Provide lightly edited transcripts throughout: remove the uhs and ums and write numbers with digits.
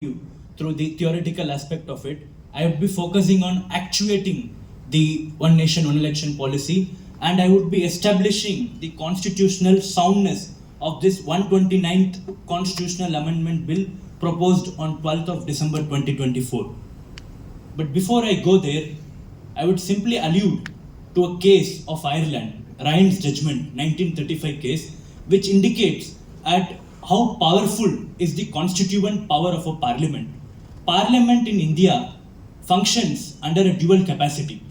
you through the theoretical aspect of it. I would be focusing on actuating the one nation, one election policy, and I would be establishing the constitutional soundness of this 129th constitutional amendment bill proposed on 12th of December 2024. But before I go there, I would simply allude to a case of Ireland, Ryan's judgment, 1935 case, which indicates at how powerful is the constituent power of a parliament. Parliament in India functions under a dual capacity,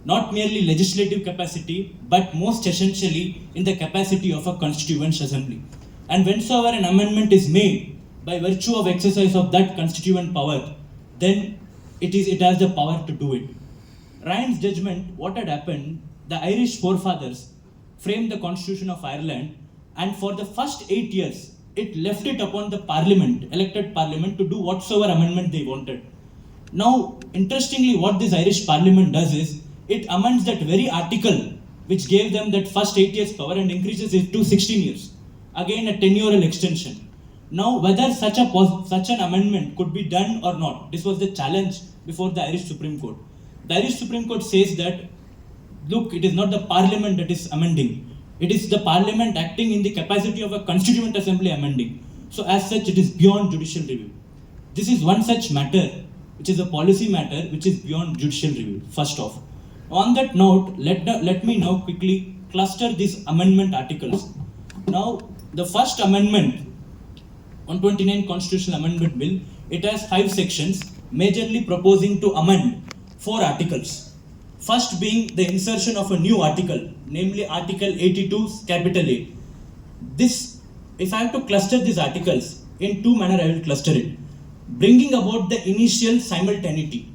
not merely legislative capacity, but most essentially in the capacity of a constituent assembly. And whensoever an amendment is made by virtue of exercise of that constituent power, then it has the power to do it. Ryan's judgment, what had happened, the Irish forefathers framed the Constitution of Ireland, and for the first 8 years, it left it upon the parliament, elected parliament, to do whatsoever amendment they wanted. Now, interestingly, what this Irish parliament does is, it amends that very article which gave them that first 8 years power and increases it to 16 years. Again, a tenurial extension. Now, whether such an amendment could be done or not, this was the challenge before the Irish Supreme Court. The Irish Supreme Court says that, look, it is not the parliament that is amending. It is the parliament acting in the capacity of a constituent assembly amending. So as such, it is beyond judicial review. This is one such matter, which is a policy matter, which is beyond judicial review, first off. On that note, let me now quickly cluster these amendment articles. Now, the first amendment, 129 Constitutional Amendment Bill, it has 5 sections, majorly proposing to amend 4 articles. First being the insertion of a new article, namely Article 82, capital A. This, if I have to cluster these articles, in 2 manners I will cluster it. Bringing about the initial simultaneity,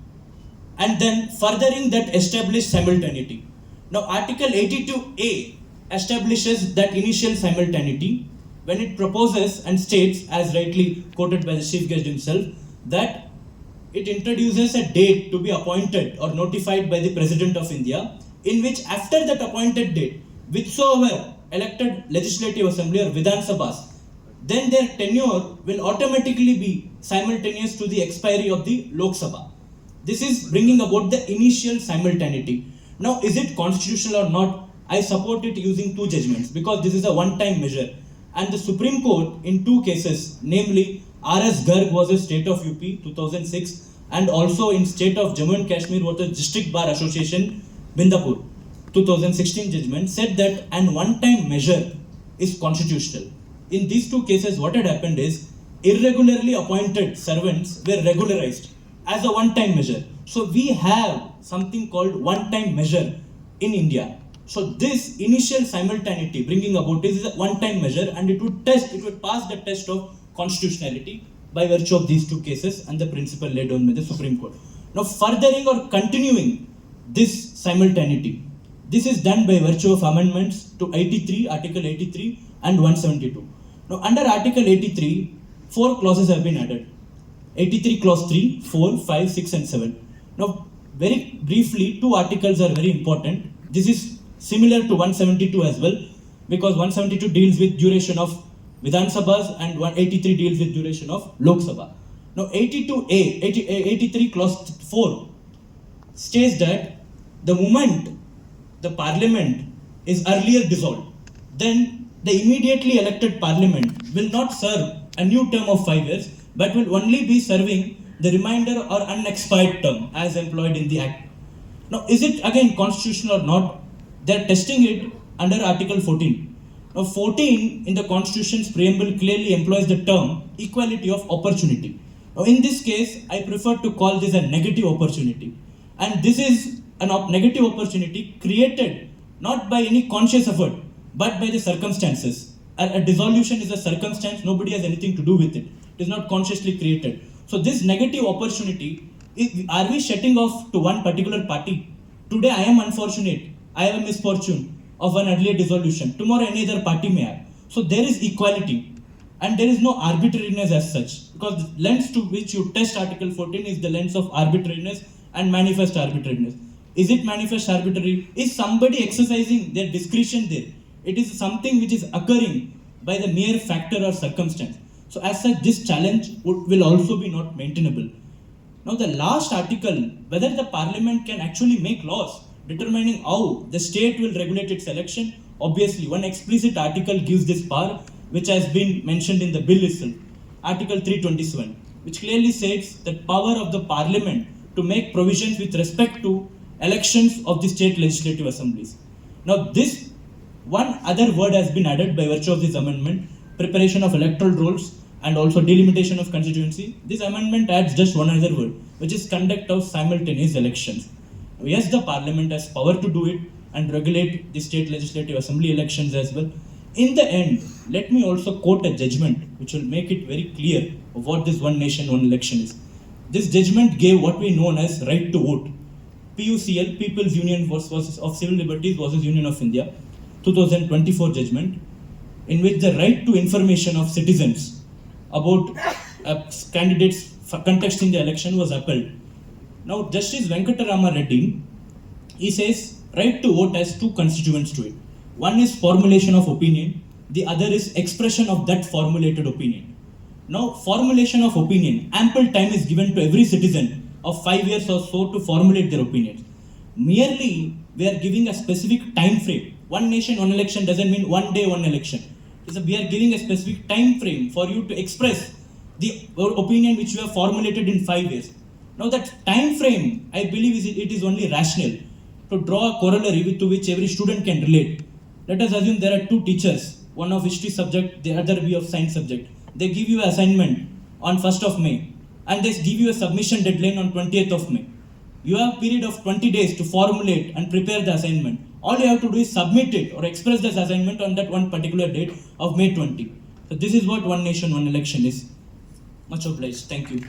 and then furthering that established simultaneity. Now, Article 82A establishes that initial simultaneity when it proposes and states, as rightly quoted by the Chief Guest himself, that it introduces a date to be appointed or notified by the President of India, in which after that appointed date, whichsoever elected legislative assembly or Vidhan Sabhas, then their tenure will automatically be simultaneous to the expiry of the Lok Sabha. This is bringing about the initial simultaneity. Now, is it constitutional or not? I support it using 2 judgments, because this is a one-time measure. And the Supreme Court in 2 cases, namely R.S. Garg was a state of UP 2006, and also in state of Jammu and Kashmir was the District Bar Association Bindapur 2016 judgment, said that an one-time measure is constitutional. In these 2 cases, what had happened is irregularly appointed servants were regularized as a one-time measure. So we have something called one-time measure in India. So this initial simultaneity bringing about this is a one-time measure, and it would pass the test of constitutionality by virtue of these 2 cases and the principle laid down by the Supreme Court. Now, furthering or continuing this simultaneity, this is done by virtue of amendments to 83, Article 83 and 172. Now, under Article 83, 4 clauses have been added. 83 clause 3, 4, 5, 6 and 7. Now, very briefly, 2 articles are very important. This is similar to 172 as well, because 172 deals with duration of Vidhan Sabhas and 183 deals with duration of Lok Sabha. Now, 83 clause 4 states that the moment the parliament is earlier dissolved, then the immediately elected parliament will not serve a new term of 5 years, but will only be serving the remainder or unexpired term as employed in the Act. Now, is it again constitutional or not? They are testing it under Article 14. Now, 14 in the Constitution's preamble clearly employs the term equality of opportunity. Now, in this case, I prefer to call this a negative opportunity. And this is a negative opportunity created not by any conscious effort, but by the circumstances. A dissolution is a circumstance, nobody has anything to do with it. It is not consciously created. So this negative opportunity, are we shutting off to one particular party? Today I am unfortunate, I have a misfortune of an earlier dissolution. Tomorrow any other party may have. So there is equality, and there is no arbitrariness as such, because the lens to which you test Article 14 is the lens of arbitrariness and manifest arbitrariness. Is it manifest arbitrary? Is somebody exercising their discretion there? It is something which is occurring by the mere factor or circumstance. So as such, this challenge will also be not maintainable. Now the last article, whether the parliament can actually make laws determining how the state will regulate its election, obviously one explicit article gives this power, which has been mentioned in the bill itself, Article 327, which clearly states that power of the parliament to make provisions with respect to elections of the state legislative assemblies. Now this one other word has been added by virtue of this amendment, preparation of electoral rolls and also delimitation of constituency. This amendment adds just one other word, which is conduct of simultaneous elections. Yes, the parliament has power to do it and regulate the state legislative assembly elections as well. In the end, let me also quote a judgment which will make it very clear of what this one nation, one election is. This judgment gave what we know as right to vote. PUCL, People's Union of Civil Liberties versus Union of India, 2024 judgment, in which the right to information of citizens about candidates contesting the election was upheld. Now, Justice Venkatarama Reddy, he says right to vote has two constituents to it. One is formulation of opinion, the other is expression of that formulated opinion. Now, formulation of opinion, ample time is given to every citizen of 5 years or so to formulate their opinions. Merely, we are giving a specific time frame. One nation, one election doesn't mean one day, one election. We are giving a specific time frame for you to express the opinion which you have formulated in 5 years. Now that time frame, I believe it is only rational to draw a corollary to which every student can relate. Let us assume there are two teachers, one of history subject, the other be of science subject. They give you an assignment on 1st of May and they give you a submission deadline on 20th of May. You have a period of 20 days to formulate and prepare the assignment. All you have to do is submit it or express this assignment on that one particular date of May 20. So this is what one nation, one election is. Much obliged. Thank you.